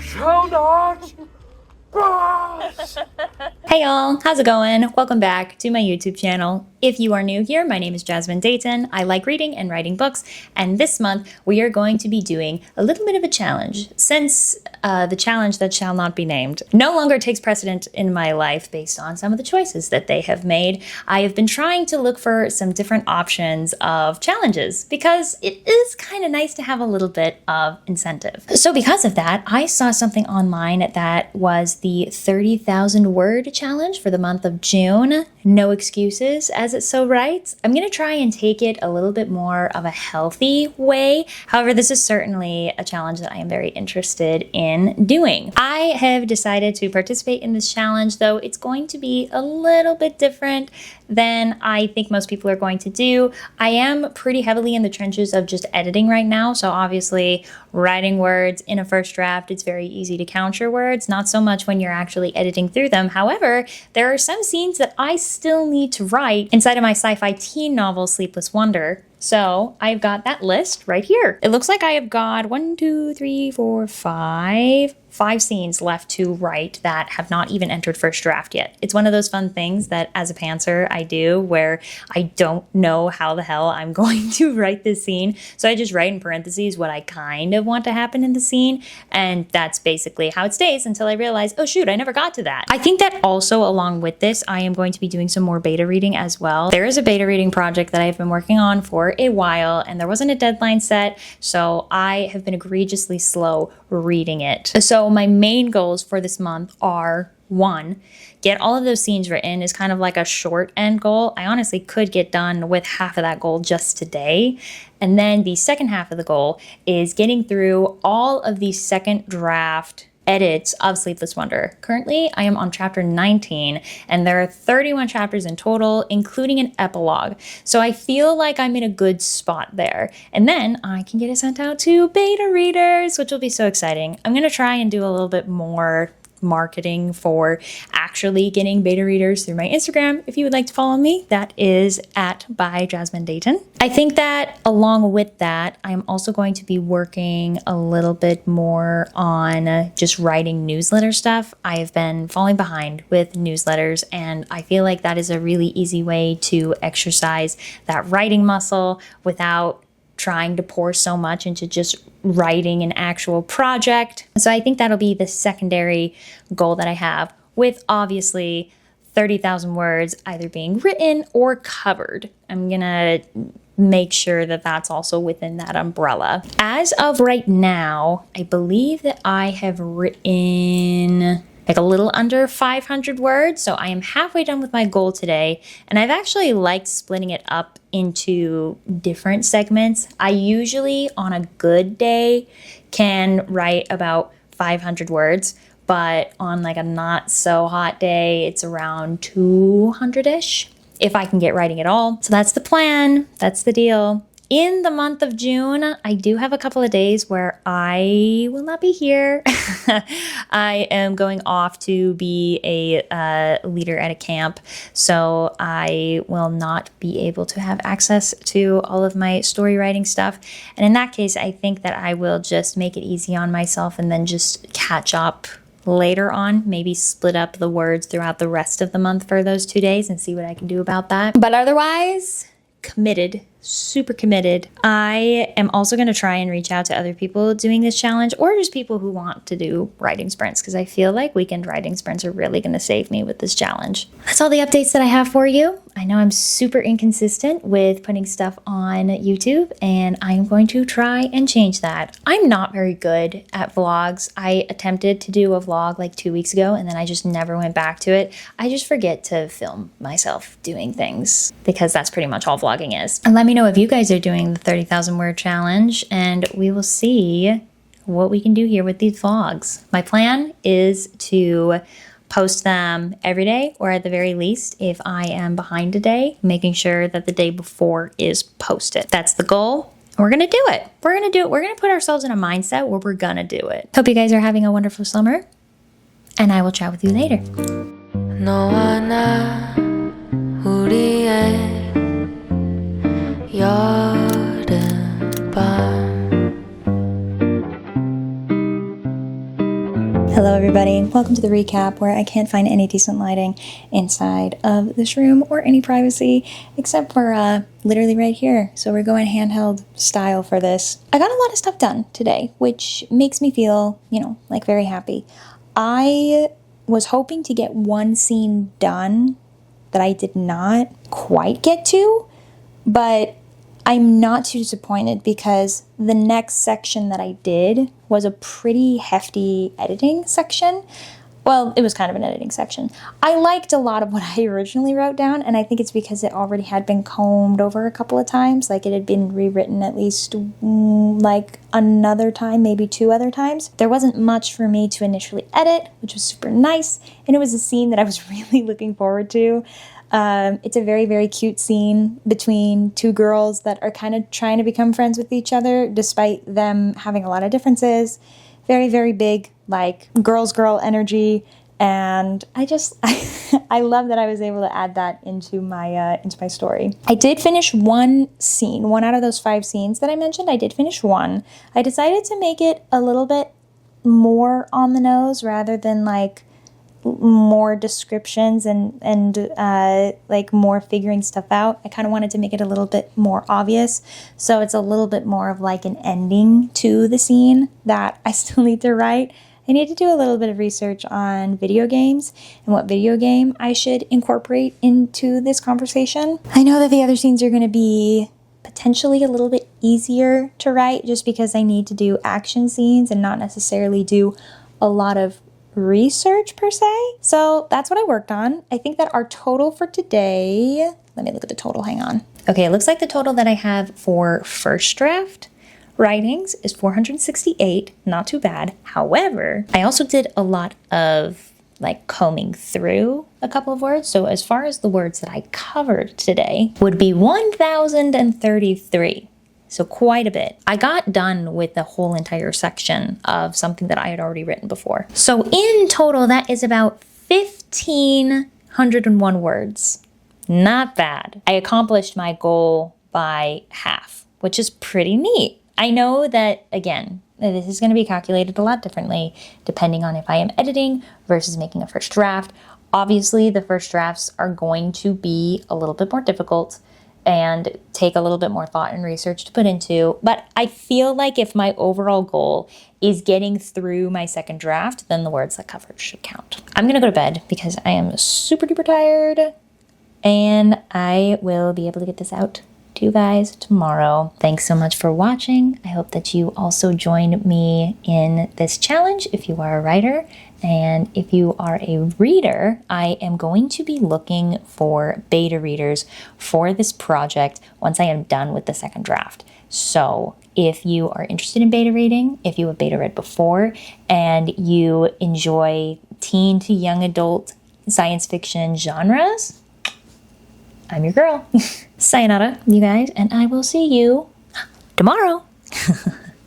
shall not pass. Hey y'all, how's it going? Welcome back to my YouTube channel. If you are new here, my name is Jasmine Dayton. I like reading and writing books, and this month we are going to be doing a little bit of a challenge, since the challenge that shall not be named no longer takes precedent in my life based on some of the choices that they have made. I have been trying to look for some different options of challenges because it is kind of nice to have a little bit of incentive. So because of that, I saw something online that was the 30,000 word challenge for the month of June. No excuses, as it so writes. I'm gonna try and take it a little bit more of a healthy way. However, this is certainly a challenge that I am very interested in doing. I have decided to participate in this challenge, though it's going to be a little bit different than I think most people are going to do. I am pretty heavily in the trenches of just editing right now, so obviously writing words in a first draft, it's very easy to count your words, not so much when you're actually editing through them. However, there are some scenes that I still need to write inside of my sci-fi teen novel, Sleepless Wonder. So I've got that list right here. It looks like I have got 5 scenes left to write that have not even entered first draft yet. It's one of those fun things that as a pantser I do where I don't know how the hell I'm going to write this scene. So I just write in parentheses what I kind of want to happen in the scene. And that's basically how it stays until I realize, oh shoot, I never got to that. I think that also along with this, I am going to be doing some more beta reading as well. There is a beta reading project that I've been working on for a while and there wasn't a deadline set. So I have been egregiously slow reading it. So my main goals for this month are: 1, get all of those scenes written is kind of like a short end goal. I honestly could get done with half of that goal just today. And then the second half of the goal is getting through all of the second draft edits of Sleepless Wonder. Currently, I am on chapter 19, and there are 31 chapters in total, including an epilogue. So I feel like I'm in a good spot there. And then I can get it sent out to beta readers, which will be so exciting. I'm gonna try and do a little bit more marketing for actually getting beta readers through my Instagram. If you would like to follow me, that is @byJasmineDayton. I think that along with that, I'm also going to be working a little bit more on just writing newsletter stuff. I have been falling behind with newsletters, and I feel like that is a really easy way to exercise that writing muscle without trying to pour so much into just writing an actual project. So I think that'll be the secondary goal that I have, with obviously 30,000 words either being written or covered. I'm gonna make sure that that's also within that umbrella. As of right now, I believe that I have written like a little under 500 words. So I am halfway done with my goal today. And I've actually liked splitting it up into different segments. I usually on a good day can write about 500 words, but on like a not so hot day, it's around 200-ish if I can get writing at all. So that's the plan, that's the deal. In the month of June, I do have a couple of days where I will not be here. I am going off to be a leader at a camp, so I will not be able to have access to all of my story writing stuff. And in that case, I think that I will just make it easy on myself and then just catch up later on, maybe split up the words throughout the rest of the month for those 2 days and see what I can do about that. But otherwise, committed, super committed. I am also going to try and reach out to other people doing this challenge, or just people who want to do writing sprints, because I feel like weekend writing sprints are really going to save me with this challenge. That's all the updates that I have for you. I know I'm super inconsistent with putting stuff on YouTube, and I'm going to try and change that. I'm not very good at vlogs. I attempted to do a vlog like 2 weeks ago, and then I just never went back to it. I just forget to film myself doing things, because that's pretty much all vlogging is. And let me know if you guys are doing the 30,000 word challenge, and we will see what we can do here with these vlogs. My plan is to post them every day, or at the very least, if I am behind a day, making sure that the day before is posted. That's the goal. We're gonna do it. We're gonna do it. We're gonna put ourselves in a mindset where we're gonna do it. Hope you guys are having a wonderful summer, and I will chat with you later. 너와 나 우리의 여름밤 Hello everybody, welcome to the recap where I can't find any decent lighting inside of this room or any privacy except for literally right here. So we're going handheld style for this. I got a lot of stuff done today, which makes me feel, like very happy. I was hoping to get one scene done that I did not quite get to, but I'm not too disappointed because the next section that I did was a pretty hefty editing section. Well, it was kind of an editing section. I liked a lot of what I originally wrote down, and I think it's because it already had been combed over a couple of times. Like, it had been rewritten at least like another time, maybe 2 other times. There wasn't much for me to initially edit, which was super nice, and it was a scene that I was really looking forward to. It's a very, very cute scene between 2 girls that are kind of trying to become friends with each other despite them having a lot of differences. Very, very big, like, girl energy, and I love that I was able to add that into my story. I did finish one scene, 1 out of those 5 scenes that I mentioned. I did finish one. I decided to make it a little bit more on the nose rather than, like, more descriptions and like more figuring stuff out. I kind of wanted to make it a little bit more obvious, so it's a little bit more of like an ending to the scene that I still need to write. I need to do a little bit of research on video games and what video game I should incorporate into this conversation. I know that the other scenes are going to be potentially a little bit easier to write just because I need to do action scenes and not necessarily do a lot of research per se. So that's what I worked on. I think that our total for today, let me look at the total, hang on. Okay, it looks like the total that I have for first draft writings is 468, not too bad. However, I also did a lot of like combing through a couple of words. So as far as the words that I covered today would be 1,033. So quite a bit. I got done with the whole entire section of something that I had already written before. So in total, that is about 1,501 words. Not bad. I accomplished my goal by half, which is pretty neat. I know that, again, this is going to be calculated a lot differently depending on if I am editing versus making a first draft. Obviously, the first drafts are going to be a little bit more difficult and take a little bit more thought and research to put into. But I feel like if my overall goal is getting through my second draft, then the words that covered should count. I'm gonna go to bed because I am super duper tired, and I will be able to get this out to you guys tomorrow. Thanks so much for watching. I hope that you also join me in this challenge if you are a writer. And if you are a reader, I am going to be looking for beta readers for this project once I am done with the second draft. So if you are interested in beta reading, if you have beta read before, and you enjoy teen to young adult science fiction genres, I'm your girl. Sayonara, you guys, and I will see you tomorrow.